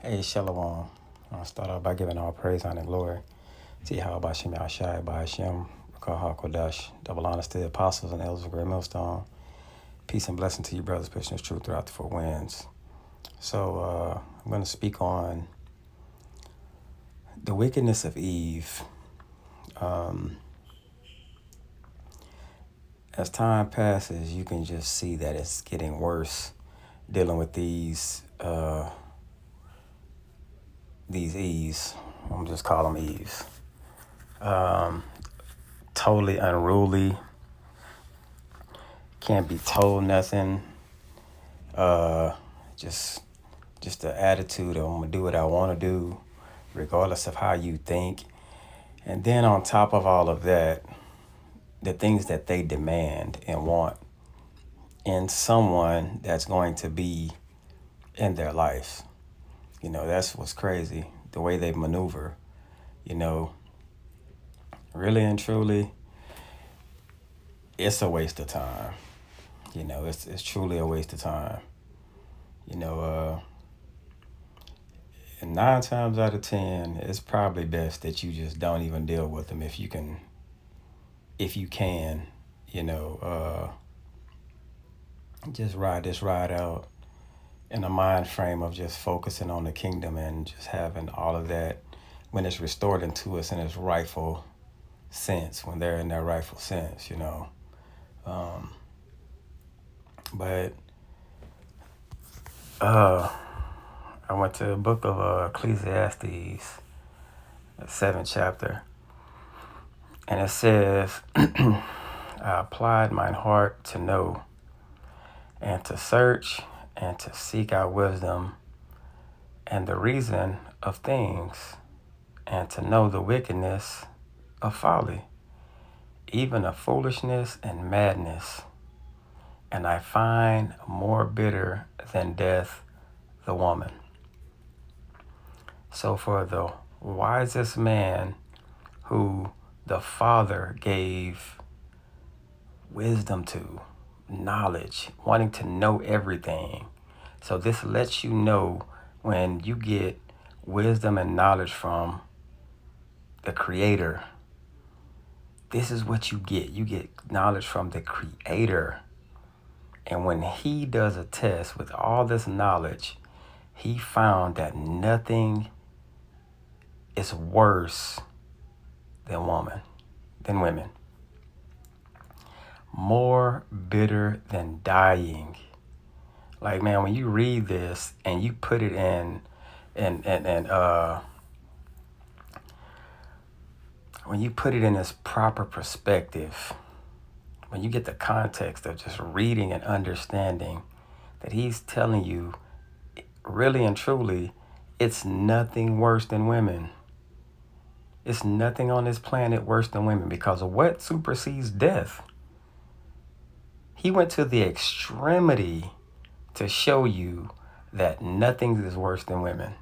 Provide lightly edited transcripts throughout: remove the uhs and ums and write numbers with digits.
Hey, Shalom. I'll start off by giving all praise, honor, and glory to Yahweh Bashim Yahshai, Bahashim, Rakah HaKodesh, double honors to the apostles and elders of Great Millstone. Peace and blessing to you, brothers, pushing this truth throughout the four winds. So, I'm going to speak on the wickedness of Eve. As time passes, you can just see that it's getting worse dealing with these Eves. I'm just call them Eves. Totally unruly. Can't be told nothing. Just the attitude of I'm gonna do what I want to do, regardless of how you think. And then on top of all of that, the things that they demand and want in someone that's going to be in their life. That's what's crazy. The way they maneuver, really and truly, it's a waste of time. It's truly a waste of time. And 9 times out of 10, it's probably best that you just don't even deal with them if you can, just ride this ride out in a mind frame of just focusing on the kingdom and just having all of that when it's restored into us in its rightful sense, when they're in their rightful sense. But I went to the book of Ecclesiastes, the 7th chapter, and it says, I applied mine heart to know and to search and to seek out wisdom and the reason of things and to know the wickedness of folly, even of foolishness and madness. And I find more bitter than death the woman. So for the wisest man who the Father gave wisdom to, knowledge, wanting to know everything. So this lets you know when you get wisdom and knowledge from the Creator, this is what you get. You get knowledge from the Creator. And when he does a test with all this knowledge, he found that nothing is worse than women. More bitter than dying. Like, man, when you read this and you put it in when you put it in its proper perspective, when you get the context of just reading and understanding that he's telling you really and truly, it's nothing worse than women. It's nothing on this planet worse than women, because of what supersedes death. He went to the extremity to show you that nothing is worse than women.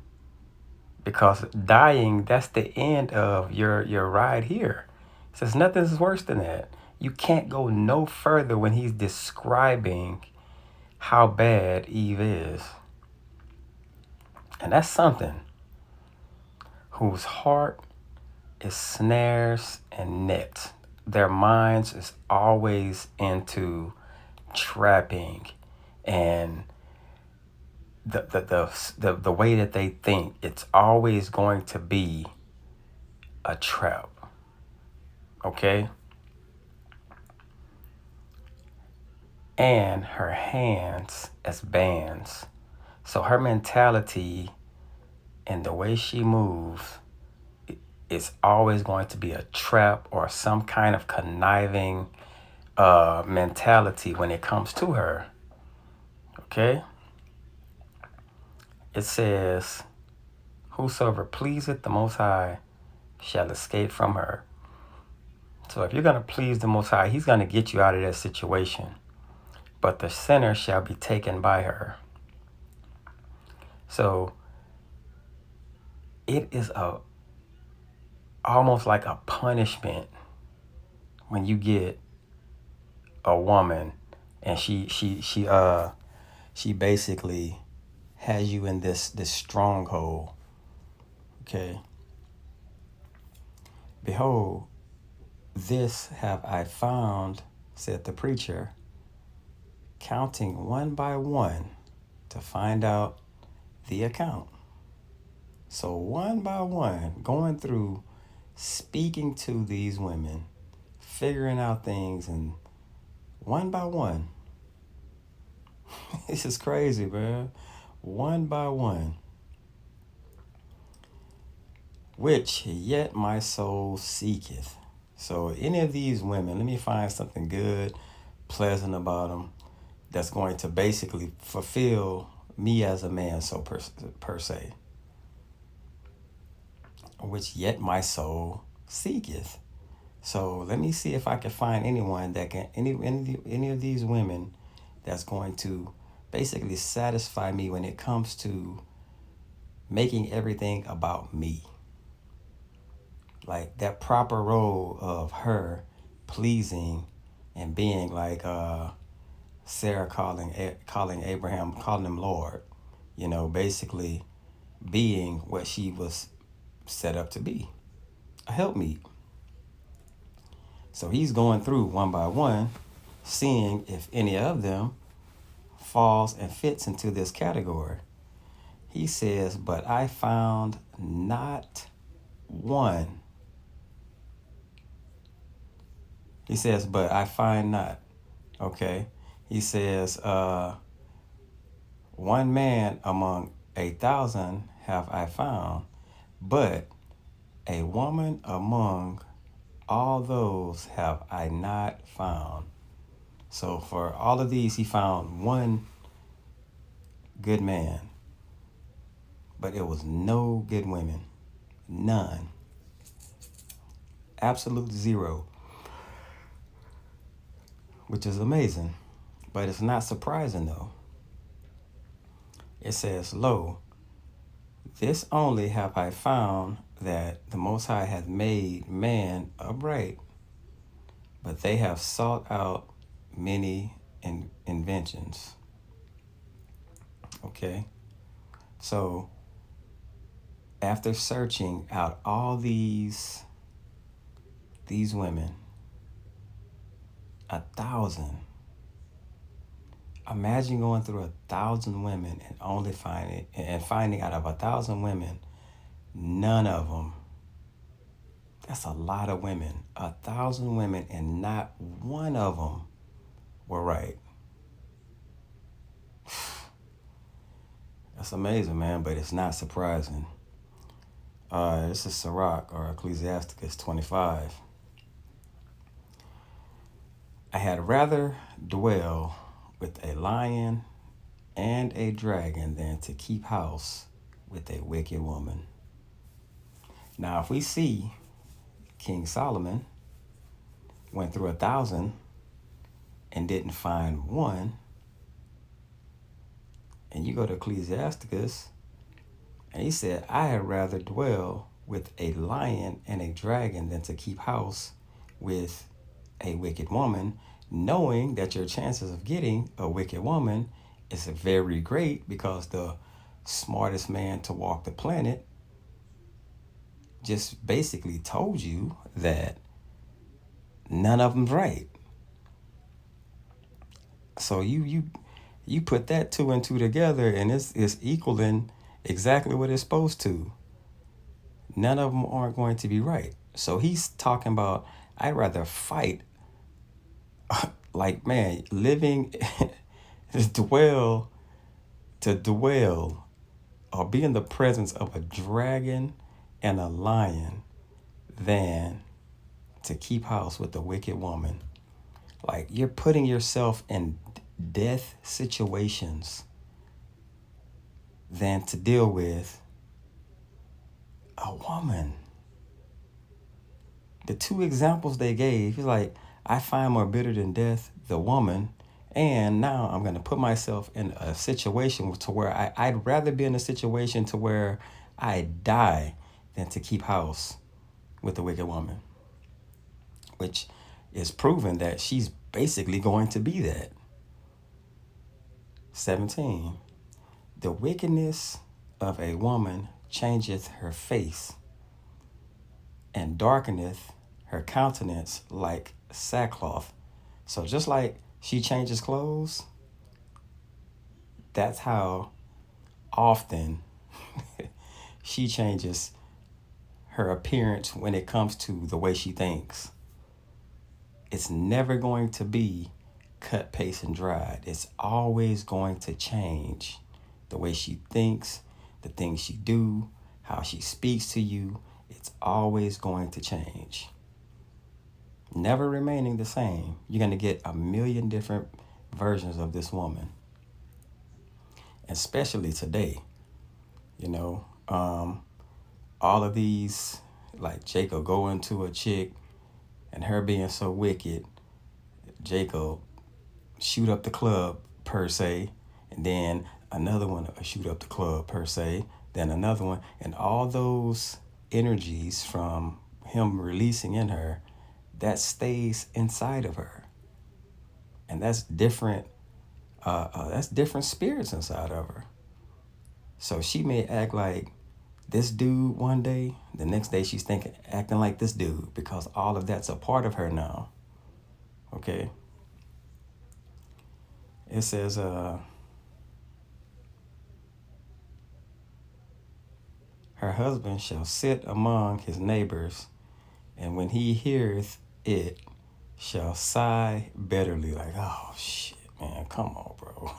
Because dying, that's the end of your ride here. He says nothing is worse than that. You can't go no further when he's describing how bad Eve is. And that's something. Whose heart is snares and nets. Their minds is always into trapping, and the way that they think, it's always going to be a trap. Okay? And her hands as bands. So her mentality and the way she moves, it's always going to be a trap or some kind of conniving mentality when it comes to her. Okay? It says, whosoever pleaseth the Most High shall escape from her. So if you're going to please the Most High, he's going to get you out of that situation. But the sinner shall be taken by her. So it is almost like a punishment when you get a woman and she basically has you in this stronghold. Okay. Behold, this have I found, said the preacher, counting one by one to find out the account. So one by one, going through, speaking to these women, figuring out things, and one by one. This is crazy, man. One by one. Which yet my soul seeketh. So any of these women, let me find something good, pleasant about them that's going to basically fulfill me as a man, so per se. Which yet my soul seeketh. So let me see if I can find anyone that can, any of these women that's going to basically satisfy me when it comes to making everything about me. Like that proper role of her pleasing and being like Sarah calling Abraham, calling him Lord, basically being what she was set up to be, a helpmeet. So he's going through one by one, seeing if any of them falls and fits into this category. He says, but I found not one. He says, but I find not. Okay. He says, one man among 1,000 have I found, but a woman among all those have I not found. So for all of these, he found one good man, but it was no good women. None. Absolute zero. Which is amazing, but it's not surprising though. It says, lo, this only have I found, that the Most High hath made man upright, but they have sought out many inventions. Okay. So after searching out all these women, 1,000. Imagine going through 1,000 women and only finding out of 1,000 women, none of them. That's a lot of women. 1,000 women and not one of them were right. That's amazing, man, but it's not surprising. This is Sirach, or Ecclesiasticus 25. I had rather dwell with a lion and a dragon than to keep house with a wicked woman. Now, if we see King Solomon went through 1,000 and didn't find one, and you go to Ecclesiasticus, and he said, I had rather dwell with a lion and a dragon than to keep house with a wicked woman, knowing that your chances of getting a wicked woman is very great, because the smartest man to walk the planet just basically told you that none of them's right. So you put that two and two together, and it's equaling exactly what it's supposed to. None of them aren't going to be right. So he's talking about, I'd rather fight, like, man, living, dwell, or be in the presence of a dragon and a lion than to keep house with a wicked woman. Like, you're putting yourself in death situations than to deal with a woman. The two examples they gave, he's like, I find more bitter than death the woman, and now I'm going to put myself in a situation to where I'd rather be in a situation to where I die than to keep house with a wicked woman, which is proven that she's basically going to be that. 17. The wickedness of a woman changeth her face, and darkeneth her countenance like sackcloth. So just like she changes clothes, that's how often she changes her appearance when it comes to the way she thinks. It's never going to be cut, paste, and dried. It's always going to change the way she thinks, the things she do, how she speaks to you. It's always going to change. Never remaining the same. You're going to get a million different versions of this woman. Especially today, you know, all of these, like Jacob going to a chick and her being so wicked, Jacob shoot up the club per se, and then another one shoot up the club per se, then another one, and all those energies from him releasing in her, that stays inside of her, and that's different. That's different spirits inside of her. So she may act like this dude one day, the next day she's acting like this dude, because all of that's a part of her now. Okay. It says, her husband shall sit among his neighbors, and when he heareth it, shall sigh bitterly, like, oh shit, man, come on, bro.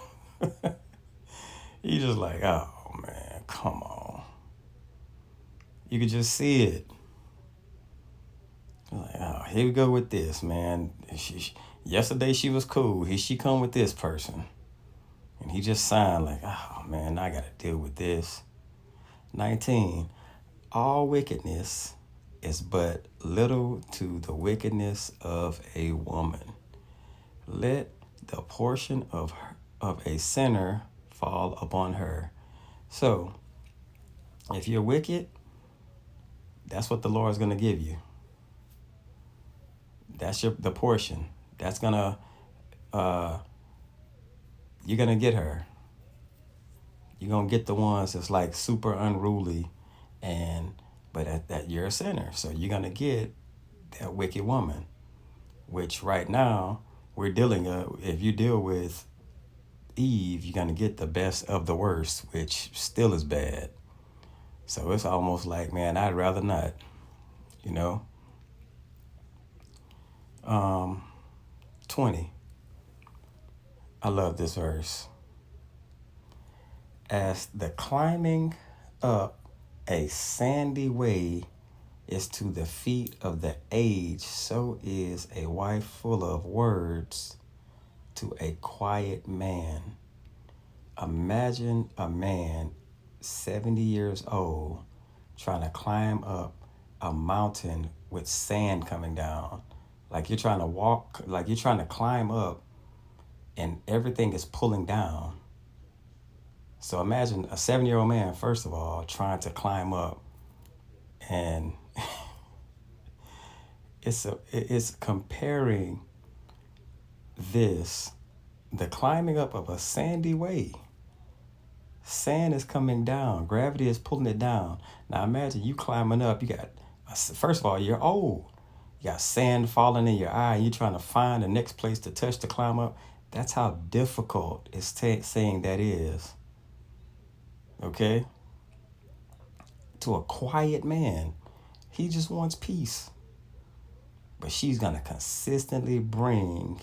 He just like, oh man, come on. You could just see it. Like, oh, here we go with this, man. Yesterday she was cool. Here she come with this person. And he just signed like, oh man, I gotta deal with this. 19, all wickedness is but little to the wickedness of a woman. Let the portion of a sinner fall upon her. So, if you're wicked, that's what the Lord's gonna give you. That's the portion. That's gonna, you're gonna get her. You're gonna get the ones that's like super unruly, but that you're a sinner. So you're gonna get that wicked woman, which right now we're dealing. If you deal with Eve, you're gonna get the best of the worst, which still is bad. So it's almost like, man, I'd rather not, you know. 20. I love this verse. As the climbing up a sandy way is to the feet of the aged, so is a wife full of words to a quiet man. Imagine a man 70 years old trying to climb up a mountain with sand coming down. Like you're trying to walk, like you're trying to climb up and everything is pulling down. So imagine a 7-year-old man, first of all, trying to climb up, and it's comparing the climbing up of a sandy way. Sand is coming down. Gravity is pulling it down. Now imagine you climbing up. You got, first of all, you're old. You got sand falling in your eye. And you're trying to find the next place to touch to climb up. That's how difficult it's saying that is. Okay? To a quiet man, he just wants peace. But she's going to consistently bring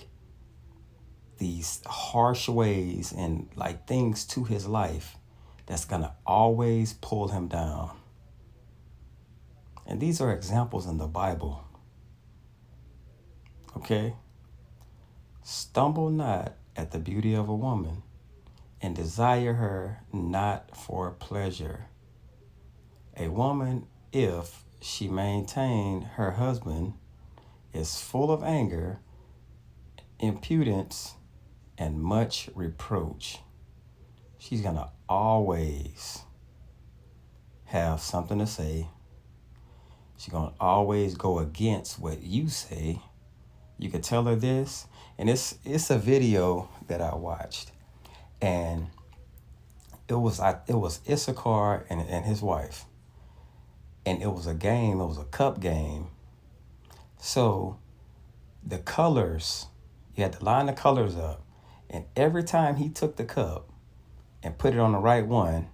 these harsh ways and like things to his life that's going to always pull him down. And these are examples in the Bible. Okay? Stumble not at the beauty of a woman, and desire her not for pleasure. A woman, if she maintain her husband, is full of anger, impudence, and much reproach. She's going to always have something to say. She's going to always go against what you say. You could tell her this, and it's a video that I watched, and it was Issachar and his wife, and it was a game. It was a cup game. So the colors, you had to line the colors up, and every time he took the cup and put it on the right one,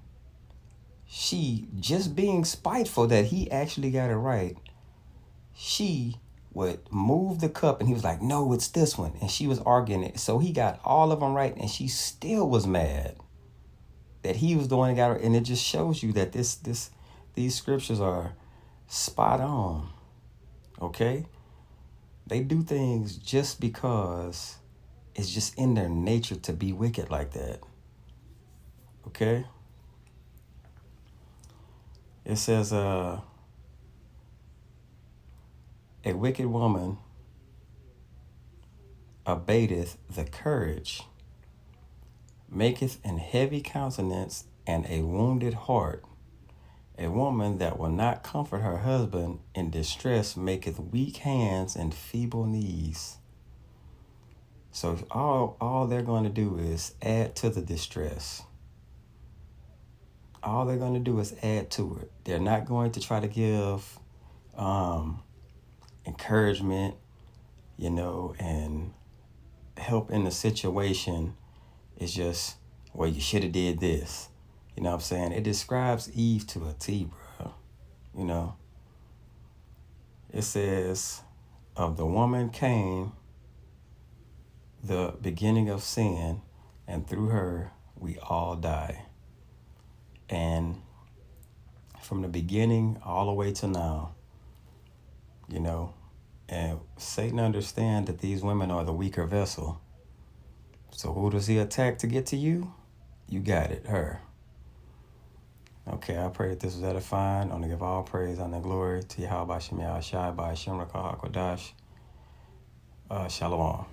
she, just being spiteful that he actually got it right, she would move the cup and he was like, no, it's this one. And she was arguing it. So he got all of them right and she still was mad that he was the one that got it. And it just shows you that these scriptures are spot on. Okay? They do things just because it's just in their nature to be wicked like that. Okay? It says, a wicked woman abateth the courage, maketh an heavy countenance and a wounded heart. A woman that will not comfort her husband in distress maketh weak hands and feeble knees. So all they're going to do is add to the distress. All they're going to do is add to it. They're not going to try to give encouragement, and help in the situation. It's just, well, you should have did this. You know what I'm saying? It describes Eve to a T, bro. It says, of the woman came the beginning of sin, and through her we all die. And from the beginning all the way to now, and Satan understands that these women are the weaker vessel. So who does he attack to get to you? You got it, her. Okay, I pray that this was edifying. I want to give all praise and glory to Yahweh Shem Yahshai by Shem Rakah HaKodash. Shalom.